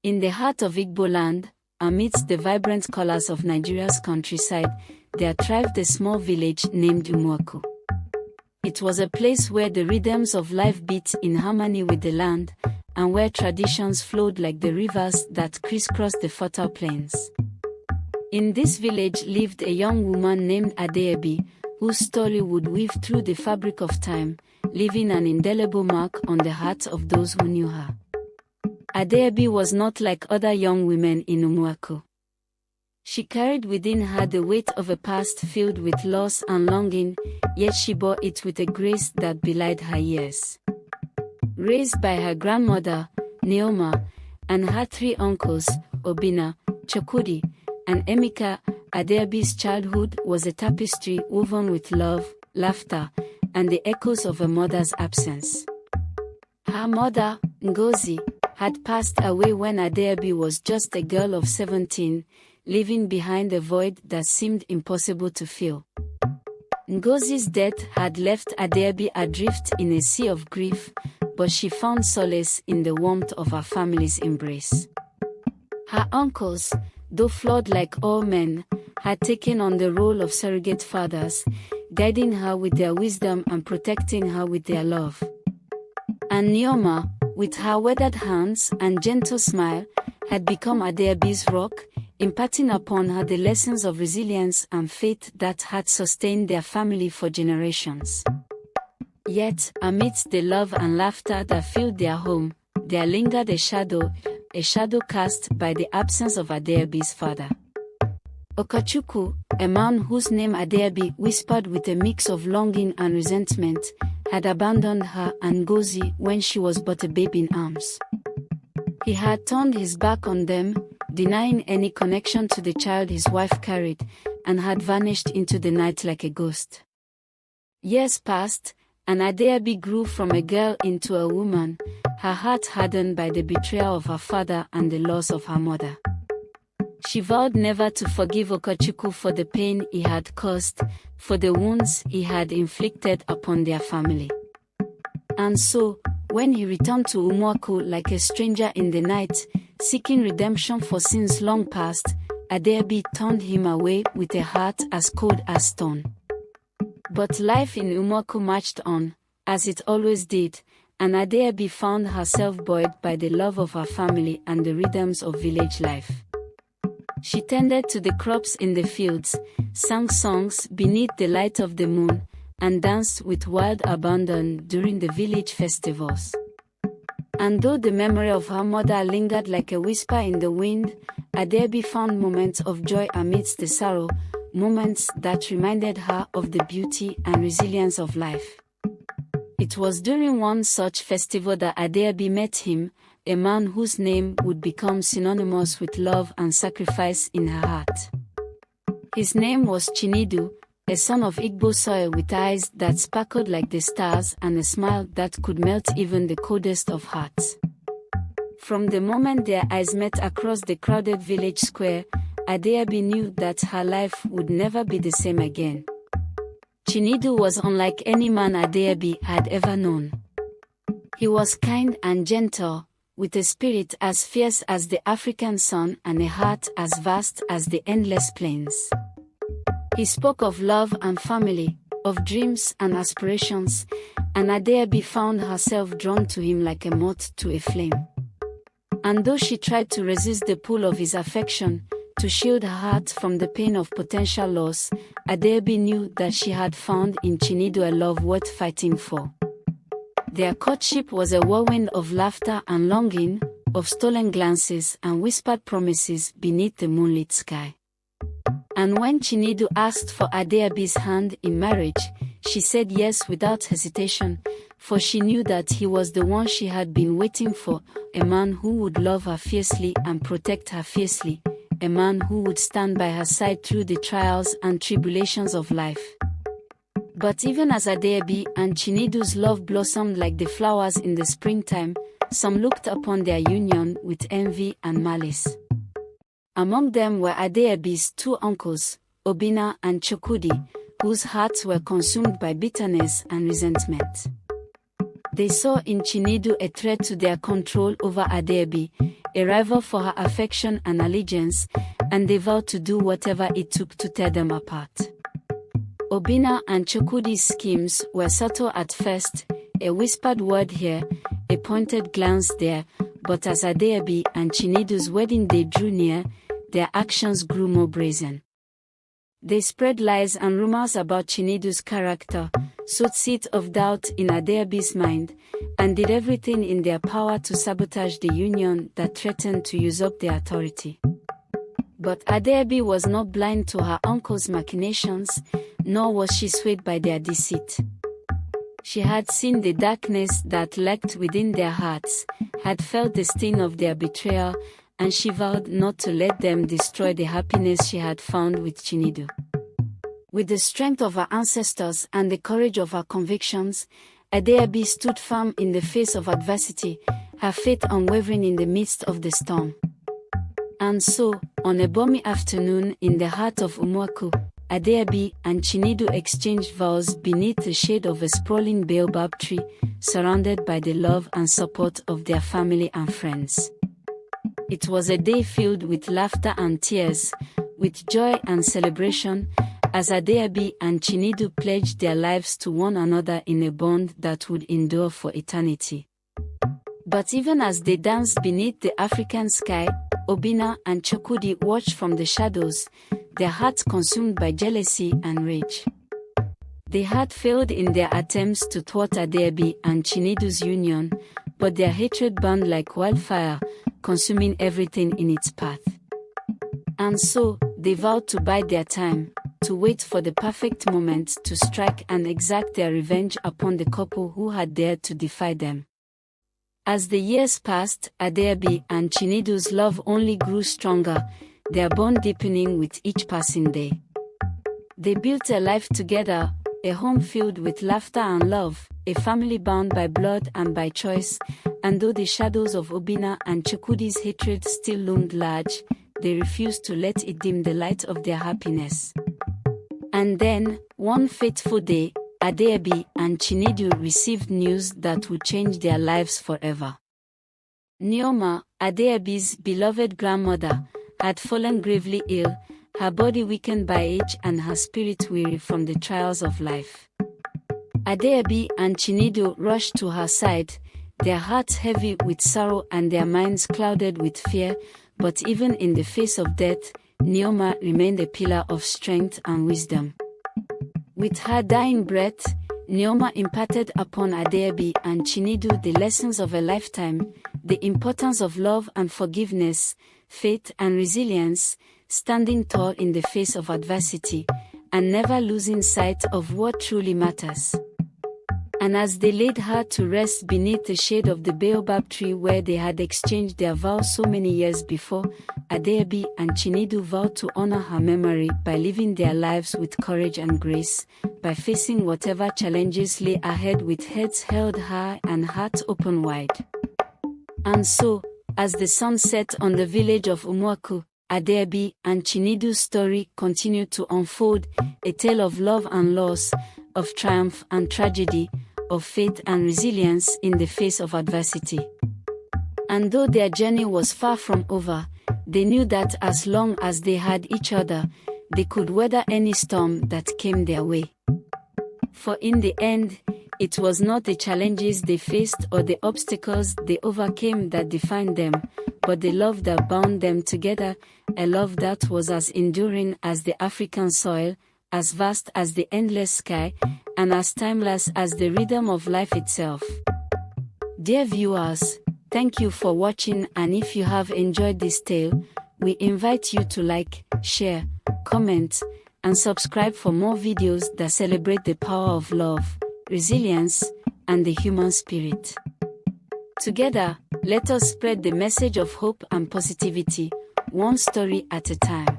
In the heart of Igbo land, amidst the vibrant colors of Nigeria's countryside, there thrived a small village named Umuaku. It was a place where the rhythms of life beat in harmony with the land, and where traditions flowed like the rivers that crisscrossed the fertile plains. In this village lived a young woman named Adaobi, whose story would weave through the fabric of time, leaving an indelible mark on the hearts of those who knew her. Adaobi was not like other young women in Umuaku. She carried within her the weight of a past filled with loss and longing, yet she bore it with a grace that belied her years. Raised by her grandmother, Neoma, and her three uncles, Obina, Chokudi, and Emeka, Adaobi's childhood was a tapestry woven with love, laughter, and the echoes of a mother's absence. Her mother, Ngozi, had passed away when Adaobi was just a girl of 17, leaving behind a void that seemed impossible to fill. Ngozi's death had left Adaobi adrift in a sea of grief, but she found solace in the warmth of her family's embrace. Her uncles, though flawed like all men, had taken on the role of surrogate fathers, guiding her with their wisdom and protecting her with their love. And Neoma, with her weathered hands and gentle smile, had become Adaobi's rock, imparting upon her the lessons of resilience and faith that had sustained their family for generations. Yet, amidst the love and laughter that filled their home, there lingered a shadow cast by the absence of Adaobi's father. Okachukwu, a man whose name Adaobi whispered with a mix of longing and resentment, had abandoned her and Ngozi when she was but a babe in arms. He had turned his back on them, denying any connection to the child his wife carried, and had vanished into the night like a ghost. Years passed, and Adaobi grew from a girl into a woman, her heart hardened by the betrayal of her father and the loss of her mother. She vowed never to forgive Okachukwu for the pain he had caused, for the wounds he had inflicted upon their family. And so, when he returned to Umuaku like a stranger in the night, seeking redemption for sins long past, Adaobi turned him away with a heart as cold as stone. But life in Umuaku marched on, as it always did, and Adaobi found herself buoyed by the love of her family and the rhythms of village life. She tended to the crops in the fields, sang songs beneath the light of the moon, and danced with wild abandon during the village festivals. And though the memory of her mother lingered like a whisper in the wind, Adaobi found moments of joy amidst the sorrow, moments that reminded her of the beauty and resilience of life. It was during one such festival that Adaobi met him, a man whose name would become synonymous with love and sacrifice in her heart. His name was Chinedu, a son of Igbo soil with eyes that sparkled like the stars and a smile that could melt even the coldest of hearts. From the moment their eyes met across the crowded village square, Adaobi knew that her life would never be the same again. Chinedu was unlike any man Adaobi had ever known. He was kind and gentle, with a spirit as fierce as the African sun and a heart as vast as the endless plains. He spoke of love and family, of dreams and aspirations, and Adaobi found herself drawn to him like a moth to a flame. And though she tried to resist the pull of his affection, to shield her heart from the pain of potential loss, Adaobi knew that she had found in Chinedu a love worth fighting for. Their courtship was a whirlwind of laughter and longing, of stolen glances and whispered promises beneath the moonlit sky. And when Chinedu asked for Adaobi's hand in marriage, she said yes without hesitation, for she knew that he was the one she had been waiting for, a man who would love her fiercely and protect her fiercely, a man who would stand by her side through the trials and tribulations of life. But even as Adaobi and Chinedu's love blossomed like the flowers in the springtime, some looked upon their union with envy and malice. Among them were Adaobi's two uncles, Obina and Chokudi, whose hearts were consumed by bitterness and resentment. They saw in Chinedu a threat to their control over Adaobi, a rival for her affection and allegiance, and they vowed to do whatever it took to tear them apart. Obinna and Chukwudi's schemes were subtle at first, a whispered word here, a pointed glance there, but as Adaobi and Chinedu's wedding day drew near, their actions grew more brazen. They spread lies and rumors about Chinedu's character, sowed seeds of doubt in Adaobi's mind, and did everything in their power to sabotage the union that threatened to usurp their authority. But Adaobi was not blind to her uncle's machinations, nor was she swayed by their deceit. She had seen the darkness that lurked within their hearts, had felt the sting of their betrayal, and she vowed not to let them destroy the happiness she had found with Chinedu. With the strength of her ancestors and the courage of her convictions, Adaobi stood firm in the face of adversity, her faith unwavering in the midst of the storm. And so, on a balmy afternoon in the heart of Umuaku, Adaobi and Chinedu exchanged vows beneath the shade of a sprawling baobab tree, surrounded by the love and support of their family and friends. It was a day filled with laughter and tears, with joy and celebration, as Adaobi and Chinedu pledged their lives to one another in a bond that would endure for eternity. But even as they danced beneath the African sky, Obinna and Chukwudi watched from the shadows, their hearts consumed by jealousy and rage. They had failed in their attempts to thwart Adaobi and Chinedu's union, but their hatred burned like wildfire, consuming everything in its path. And so, they vowed to bide their time, to wait for the perfect moment to strike and exact their revenge upon the couple who had dared to defy them. As the years passed, Adaobi and Chinedu's love only grew stronger, their bond deepening with each passing day. They built a life together, a home filled with laughter and love, a family bound by blood and by choice, and though the shadows of Obinna and Chukwudi's hatred still loomed large, they refused to let it dim the light of their happiness. And then, one fateful day, Adaobi and Chinedu received news that would change their lives forever. Nneoma, Adaobi's beloved grandmother, had fallen gravely ill, her body weakened by age and her spirit weary from the trials of life. Adaobi and Chinedu rushed to her side, their hearts heavy with sorrow and their minds clouded with fear, but even in the face of death, Nneoma remained a pillar of strength and wisdom. With her dying breath, Nneoma imparted upon Adaobi and Chinedu the lessons of a lifetime, the importance of love and forgiveness, faith and resilience, standing tall in the face of adversity, and never losing sight of what truly matters. And as they laid her to rest beneath the shade of the baobab tree where they had exchanged their vows so many years before, Adaobi and Chinedu vowed to honor her memory by living their lives with courage and grace, by facing whatever challenges lay ahead with heads held high and hearts open wide. And so, as the sun set on the village of Umuaku, Adaobi and Chinedu's story continued to unfold, a tale of love and loss, of triumph and tragedy, of faith and resilience in the face of adversity. And though their journey was far from over, they knew that as long as they had each other, they could weather any storm that came their way. For in the end, it was not the challenges they faced or the obstacles they overcame that defined them, but the love that bound them together, a love that was as enduring as the African soil, as vast as the endless sky, and as timeless as the rhythm of life itself. Dear viewers, thank you for watching, and if you have enjoyed this tale, we invite you to like, share, comment, and subscribe for more videos that celebrate the power of love, resilience, and the human spirit. Together, let us spread the message of hope and positivity, one story at a time.